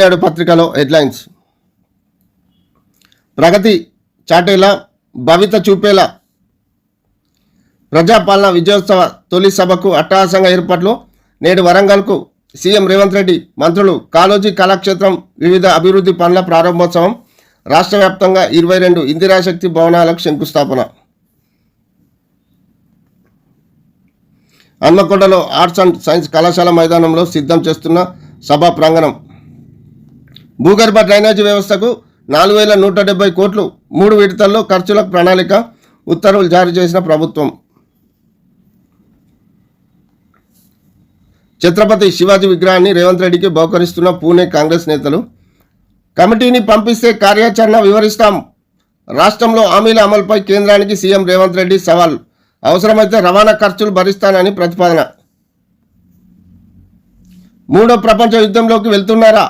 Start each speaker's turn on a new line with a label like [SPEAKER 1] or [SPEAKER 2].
[SPEAKER 1] నేడు పత్రికలో హెడ్లైన్స్. ప్రగతి చాటేలా, భవిత చూపేలా ప్రజాపాలన విజయోత్సవ తొలి సభకు అట్టహాసంగా ఏర్పాట్లు. నేడు వరంగల్కు సీఎం రేవంత్ రెడ్డి, మంత్రులు. కాళోజీ కళాక్షేత్రం వివిధ అభివృద్ధి పనుల ప్రారంభోత్సవం. రాష్ట్ర వ్యాప్తంగా 22 ఇందిరాశక్తి భవనాలకు శంకుస్థాపన. హన్మకొండలో ఆర్ట్స్ అండ్ సైన్స్ కళాశాల మైదానంలో సిద్ధం చేస్తున్న సభా ప్రాంగణం. భూగర్భ డ్రైనేజీ వ్యవస్థకు 4170 కోట్లు 3 విడతల్లో ఖర్చులకు ప్రణాళిక. ఉత్తర్వులు జారీ చేసిన ప్రభుత్వం. ఛత్రపతి శివాజీ విగ్రహాన్ని రేవంత్ రెడ్డికి బహుకరిస్తున్న పూణే కాంగ్రెస్ నేతలు. కమిటీని పంపిస్తే కార్యాచరణ వివరిస్తాం. రాష్ట్రంలో హామీల అమలుపై కేంద్రానికి సీఎం రేవంత్ రెడ్డి సవాల్. అవసరమైతే రవాణా ఖర్చులు భరిస్తానని ప్రతిపాదన. 3వ ప్రపంచ యుద్ధంలోకి వెళ్తున్నారా?